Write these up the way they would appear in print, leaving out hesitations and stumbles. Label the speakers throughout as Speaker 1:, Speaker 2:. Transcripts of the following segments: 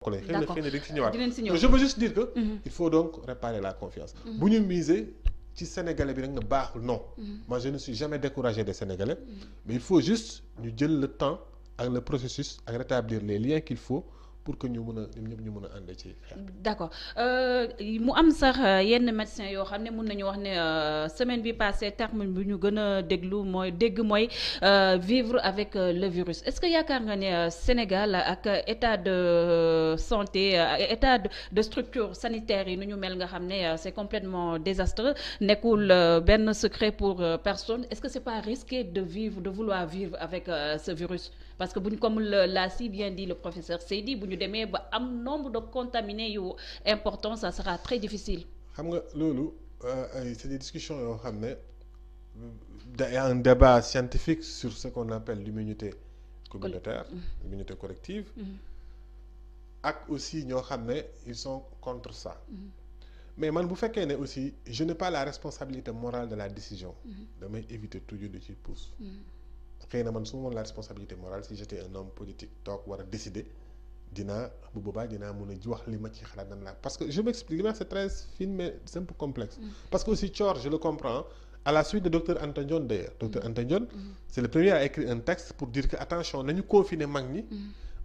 Speaker 1: collègues. xëy na dañ ci ñëwaat.
Speaker 2: dinañ si ñëw
Speaker 1: je veux juste dire que. il faut donc réparer la confiance. bu ñu miser ci sénégalais bi rek nga baaxul non. moi je ne suis jamais découragé des sénégalais. mais il faut juste ñu jël le temps ak le processus ak rétablir les liens qu'il faut. pour que ñu mën a ñoom ñëpp ñu mën a ànd ci xeex.
Speaker 2: d'accord mu am sax yenn médecins yoo xam ne mun nañu wax ne semaine bi passée terme bi ñu gën a déglu mooy vivre avec le virus est-ce que yaakaar nga ne Sénégal ak état de santé état de structure sanitaire yi nu ñu mel nga xam ne c'est complètement désastreux nekkul benn secret pour personne est-ce que c'est pas risqué de vouloir vivre avec ce virus parce que comme l'a si bien dit le professeur Seydi bu ñu demee ba am nombre de contaminés yu important ça sera très difficile.
Speaker 1: xam nga loolu c'est des discussions yoo xam ne il y a un débat scientifique sur ce qu'on appelle l'immunité communautaire l'immunité collective ak aussi ñoo xam ne ils sont contre ça mais man bu fekkee ne aussi je n'ai pas la responsabilité morale de la décision damay éviter toujours de ci pousse xëy na man su ma moon la responsabilité morale si j'étais un homme politique toog war a décider dinaa bu boobaa dinaa mën a wax li ma ci xalaat nan la parce que je m'explique li ma c'est très fine mais c'est un peu complexe parce que aussi Thior je le comprends à la suite de docteur Anta Ndione d'ailleurs docteur Anta Ndione c'est le premier à écrire un texte pour dire que attention nañu confiner mag ñi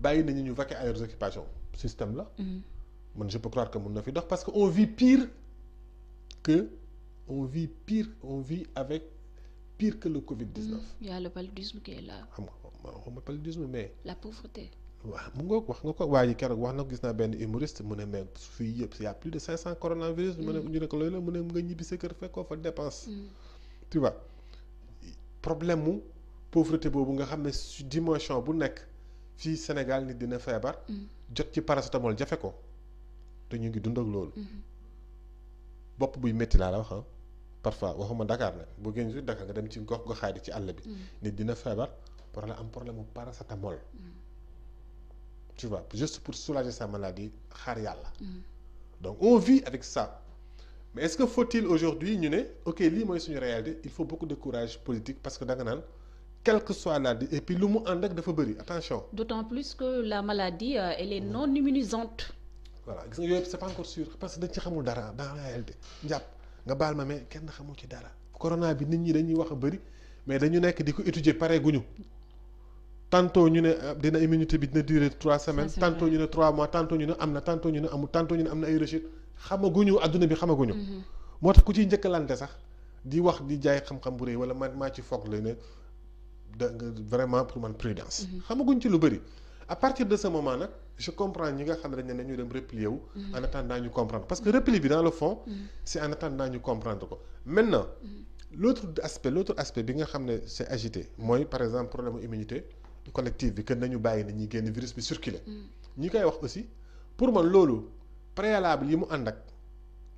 Speaker 1: bàyyi nañu ñu vaquer à leurs occupations système la man je peux croire que mun na fi dox parce que on vit avec pire que le Covid-19.
Speaker 2: Il y a le paludisme qui est là.
Speaker 1: xam nga paludisme mais.
Speaker 2: la pauvreté.
Speaker 1: waaw mu ngoog wax nga ko waa ji keroog wax na ko gis naa benn humoriste mu ne mais fii yëpp y a plus de 500 coronavirus. mu ne ñu ne ko loolu la mu ne nga ñibbi sa kër fekkoo fa dépense. tu vois problème mu pauvreté boobu nga xam ne su dimension bu nekk fii Sénégal nit dina feebar. jot ci paracétamol jafe ko te ñu ngi dund ak loolu. bopp buy métti laa la wax parfois waxuma Dakar nag boo génn si Dakar nga dem ci gox-goxaadi ci àll bi. nit dina feebar problème mu paracétamol. tu vois juste pour soulager sa maladie xaar yàlla. donc on vit avec ça mais est-ce que faut-il aujourd'hui ñu ne ok lii mooy suñu réalité il faut beaucoup de courage politique parce que da nga naan quelle que soit la et puis lu mu ànd ak dafa bëri attention.
Speaker 2: d'autant plus que la maladie elle est non immunisante.
Speaker 1: voilà gis nga yooyu c'est pas encore sûr parce que dañ ci xamul dara dans la réalité njàpp nga baal ma mais kenn xamul ci dara corona bi nit ñi dañuy wax a bëri mais dañu nekk di ko étudier pare guñu tantôt ñu ne dina immunité bi dina durer 3 semaines tantôt ñu ne 3 mois tantôt ñu ne am na tantôt ñu ne amul tantôt ñu ne am na ay rechute xamaguñu adduna bi xamaguñu moo tax ku ciy njëkkalante sax di wax di jaay xam-xam bu rëy wala man maa ci foog la ne da nga vraiment pour man prudence xamaguñ ci lu bëri à partir de ce moment nag je comprends ñi nga xam ne dañ ne nañu dem replier wu en attendant ñu comprendre parce que repli bi dans le fond c'est en attendant ñu comprendre ko maintenant l'autre aspect bi nga xam ne c'est agité mooy par exemple problème immunité collective bi que nañu bàyyi na ñuy génn virus bi circuler ñi koy wax aussi pour man loolu préalable yi mu ànd ak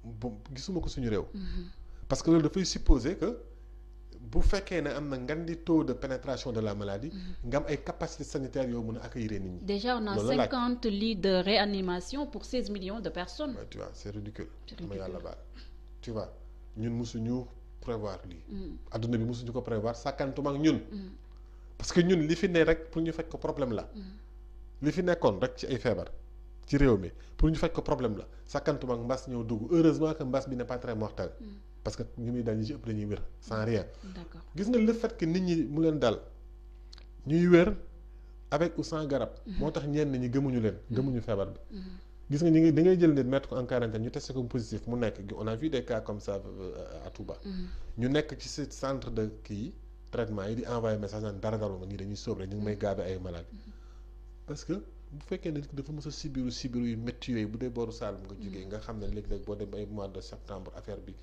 Speaker 1: bu gisuma ko suñu réew parce que loolu dafay supposer que bu fekkee ne am na ngandi taux de pénétration de la maladie nga am ay capacités sanitaires yoo mën a accueillir nit ñi.
Speaker 2: déjà on a 50 lits de réanimation pour 16 millions de personnes.
Speaker 1: Ouais, tu vois c'est ridicule. ma yàlla baal tu vois ñun mosuñu prévoir lii. adduna bi mosuñu ko prévoir sàkkantuma ak ñun. parce que ñun li fi ne rek pour ñu faj ko problème la. li fi nekkoon rek ci ay feebar ci réew mi pour ñu faj ko problème la sàkkantuma ak mbas ñëw dugg heureusement que mbas bi n'est pas très mortel. parce que ñu muy dal ñi ci ëpp dañuy wér sans rien.
Speaker 2: D'accord.
Speaker 1: gis nga le fait que nit ñi mu leen dal ñuy wér avec ou sans garab. moo tax ñenn ñi gëmuñu leen gëmuñu feebar bi. gis nga da ngay jël nit mettre ko en quarantaine ñu testé ko positif mu nekk on a vu des cas comme ça à Touba. ñu nekk ci ce centre de kii traitement yi di envoyer message naan dara dalu ma ñii dañuy sóob rek ñu ngi may gaabe ay malade parce que bu fekkee ne dafa mës a sibiru yu métti yooyu bu dee booru Saalum nga jógee nga xam ne léeg-léeg boo dem ay mois de septembre affaire bi.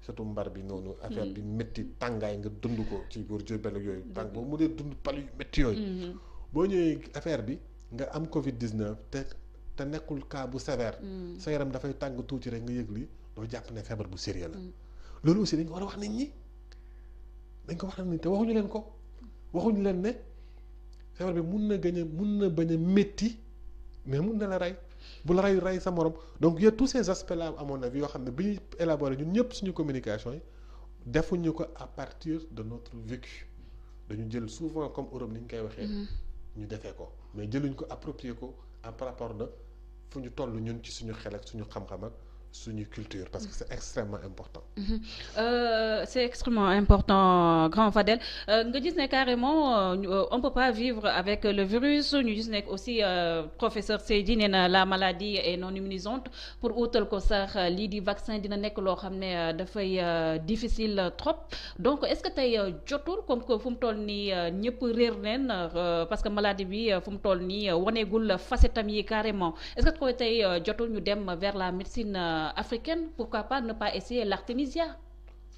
Speaker 1: surtout mbar bi noonu affaire bi métti tàngaay nga dund ko ci góor Diourbel ak yooyu tàng boobu mu dee dund pal yu métti yooyu boo ñëwee affaire bi nga am Covid-19 te nekkul cas bu sévère sa yaram dafay tàng tuuti rek nga yëg li doo jàpp ne feebar bu sérieux la loolu aussi dañ ko war a wax nit ñi te waxuñu leen ko waxuñu leen ne feebar bi mun na bañ a métti mais mun na la rey bu la rey sa morom donc il y a tous ces aspects là à mon avis yoo xam ne bi ñuy élaborer ñun ñëpp suñu communication yi defuñu ko à partir de notre vécu dañu jël souvent comme Europe ni ñu koy waxee ñu defee ko mais jëluñ ko approprier ko par rapport de fu ñu toll ñun ci suñu xel ak suñu xam-xam ak suñu culture parce que c'est extrêmement important.
Speaker 2: C'est extrêmement important grand Fadel nga gis ne carrément on peut pas vivre avec le virus ñu gis ne aussi professeur Seydi nee na la maladie est non immunisante pour utal ko sax lii di vaccin dina nekk loo xam ne dafay difficile trop donc est-ce que tey jotul comme que fu mu toll nii ñëpp réer neen parce que maladie bi fu mu toll nii waneegul facetam yi carrément est-ce que koy tey jotul ñu dem vers la médecine africaine, pourquoi pas ne pas essayer l'artémisia?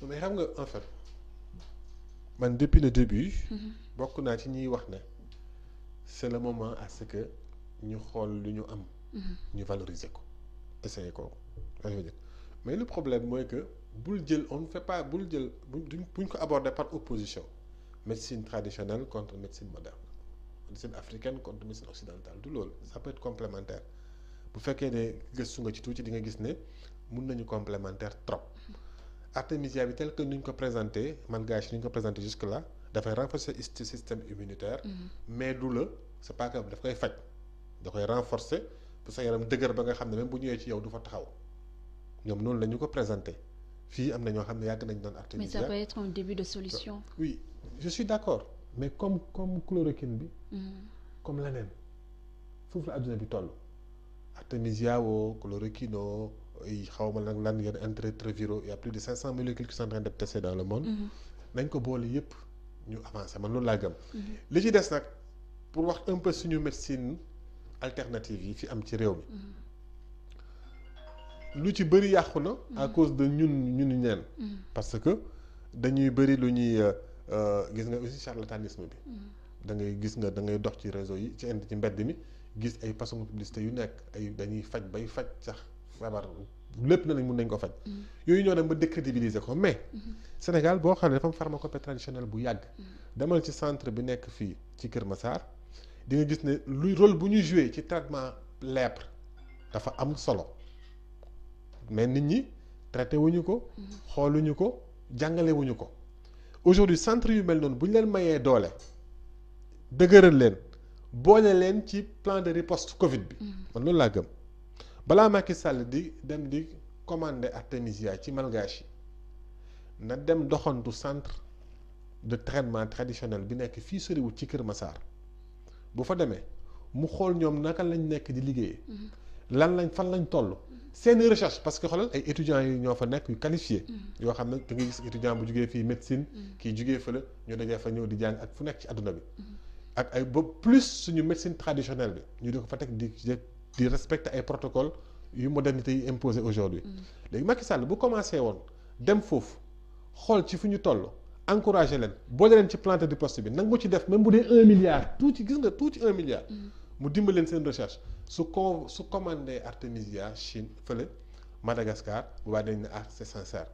Speaker 1: Mais xam nga en fait man depuis le début bokk naa ci ñuy wax ne c'est le moment à ce que ñu xool lu ñu am ñu valoriser ko essayer ko mais le problème mooy que bul jël on ne fait pas bul jël buñ ko aborder par opposition médecine traditionnelle contre médecine moderne médecine africaine contre médecine occidentale du loolu ça peut être complémentaire bu fekkee ne gëstu nga ci tuuti di nga gis ne mun nañu complémentaire trop artémisia bi tel que nuñ ko présenté malgache ni ñu ko présenté jusque là dafay renforcer ce système immunitaire mais du la c'est pas que daf koy faj da koy renforcer pour sa yaram dëgër ba nga xam ne même bu ñëwee ci yow du fa taxaw ñoom noonu la ñu ko présenté fii am na ñoo xam ne yàgg nañ doon artémisia.
Speaker 2: mais ça peut être un début de solution.
Speaker 1: oui je suis d'accord mais comme chloroquine bi comme leneen foofu la adduna bi toll artémisia woo chloroquine oo xaw ma nag lan yenn antirétroviraux il y a plus de 500 molécules qui sont en train d'être testées dans le monde nañ ko boole yépp ñu avancé man loolu laa gëm li ci des nag pour wax un peu suñu médecine alternative yi fi am ci réew mi lu ci bëri yàqu na à cause de ñun ñeen parce que dañuy bëri lu ñuy gis nga aussi charlatanisme bi da ngay gis nga da ngay dox ci réseau yi ci mbedd mi gis ay façon publicité yu nekk ay dañuy faj bay faj sax feebar lépp na nañ mun nañ ko faj yooyu ñoo dem ba décrédibiliser ko mais Sénégal boo xam ne dafa am pharmacopée traditionnelle bu yàgg demal ci centre bi nekk fii ci Kër Massar di nga gis ne luy rôle bu ñuy joué ci traitement lèpre dafa am solo mais nit ñi traité wuñu ko xooluñu ko jàngale wuñu ko aujourd'hui centre yu mel noonu bu ñu leen mayee doole dëgëral leen boole leen ci plan de riposte Covid bi man loolu laa gëm balaa Macky Sall di dem di commander artémisia ci malgache yi na dem doxantu centre de traitement traditionnel bi nekk fii soriwut ci Kër Massar bu fa demee mu xool ñoom naka lañ nekk di liggéeyee fan lañ toll seeni recherche parce que xoolal ay étudiants yi ñoo fa nekk yu qualifiés yoo xam ne da nga gis étudiant bu jugee fii médecine kii jugee fële ñu dajee fa ñëw di jàng ak fu nekk ci àdduna bi ak ay ba plus suñu médecine traditionnelle bi ñu di ko fa teg di respecter ay protocole yu modernité yi imposé aujourd'hui léegi Macky Sall bu commencé woon dem foofu xool ci fu ñu toll encourager leen boole leen ci plan de riposte bi nangu ci def même bu dee 1 milliard tuuti gis nga tuuti 1 milliard mu dimbali leen seen recherche su commandé artémisia Chine fële Madagascar bu baa dañ ne c'est sincère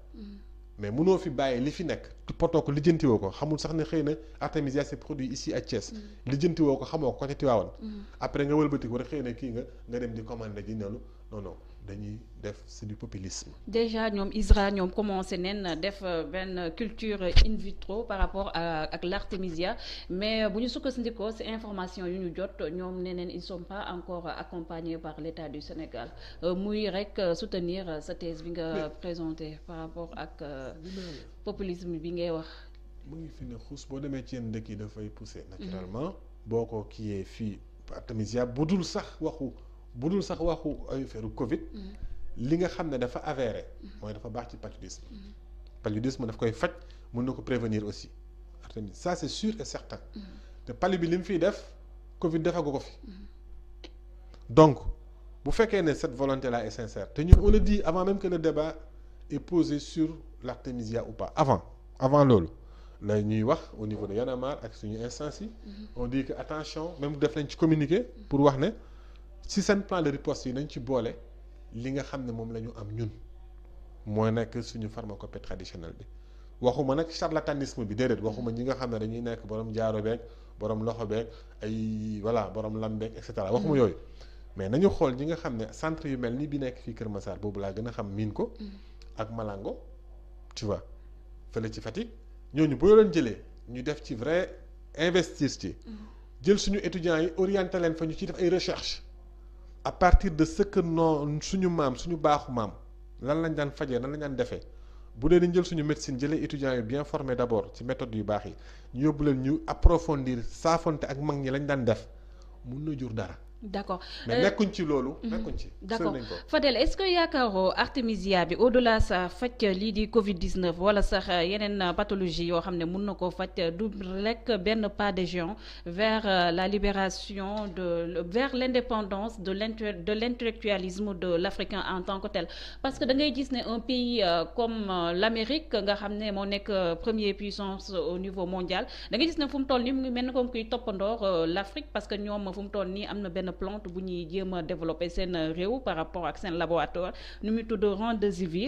Speaker 1: mais mënoo fi bàyyi li fi nekk potoo ko lijjantiwoo ko xamul sax ne xëy na artémisia c'est produit ici à Thiès lijjantiwoo ko xamoo ko ca Tivaouane après nga wëlbati ko rek xëy na kii nga dem di commandé ji noonu non dañuy def c'est du populisme.
Speaker 2: déjà ñoom ISRA ñoom commencé neen def benn culture in vitro par rapport ak l'artémisia mais bu ñu sukkandikoo ci information yu ñu jot ñoom nee neen ils sont pas encore accompagnés par l'État du Sénégal muy rek soutenir sa thèse bi nga présenté par rapport ak populisme bi ngay wax.
Speaker 1: mu ngi fi ne xuus boo demee ci yenn dëkk yi dafay pousser naturellement boo ko kiiyee fii artémisia budul sax waxu ay affaire Covid li nga xam ne dafa avéré mooy dafa baax ci paludisme paludisme daf koy faj mën na ko prévenir aussi artémisia ça c'est sûr et certain te palu bi li mu fiy def Covid defagu ko fi donc bu fekkee ne cette volonté là est sincère te ñun on le dit avant même que le débat est posé sur l'artémisia ou pas avant loolu la ñuy wax au niveau de Y'en a marre ak suñu instance yi on dit que attention même def nañ ci communiqué pour wax ne si seen plan de riposte yi nañ ci boole li nga xam ne moom la ñu am ñun mooy nekk suñu pharmacopée traditionnelle bi waxuma nag charlatanisme bi déedéet waxuma ñi nga xam ne dañuy nekk borom jaaro beeg borom loxo beeg ay voilà borom lam beeg et cetera waxuma yooyu mais nañu xool ñi nga xam ne centre yu mel ni bi nekk fii Kër Massar boobu laa gën a xam miin ko ak Malango tu vois fële ci Fatick ñooñu boo leen jëlee ñu def ci vrai investir ci jël suñu étudiants yi orienté leen fa ñu ciy def ay recherche à partir de ce que non suñu maam suñu baaxu maam lan lañ daan fajee lan lañ daan defee bu dee dañ jël suñu médecine jëlee étudiants yi bien formés d'abord ci méthode yu baax yi ñu yóbbu leen ñu approfondir saafonte ak mag ñi lañ daan def mun na jur dara.
Speaker 2: d'accord
Speaker 1: mais nekkuñ ci loolu. nekkuñ ci
Speaker 2: d'accord
Speaker 1: nañ ko.
Speaker 2: Fadel est-ce que yaakaaroo Artemisia bi au-delà sa faj lii di Covid-19 wala sax yeneen pathologie yoo xam ne mun na koo faj du rek benn pas de géant vers la libération vers l'indépendance de l'intellectualisme de l'Africain en tant que tel parce que da ngay gis ne un pays comme l'Amérique nga xam ne moo nekk première puissance au niveau mondial da ngay gis ne fu mu toll nii mu ngi mel ni comme kuy toppandoor l'Afrique parce que ñoom fu mu toll nii am na benn plante bu ñuy jéem a développer seen réew par rapport ak seen laboratoire nu muy tudd remdesivir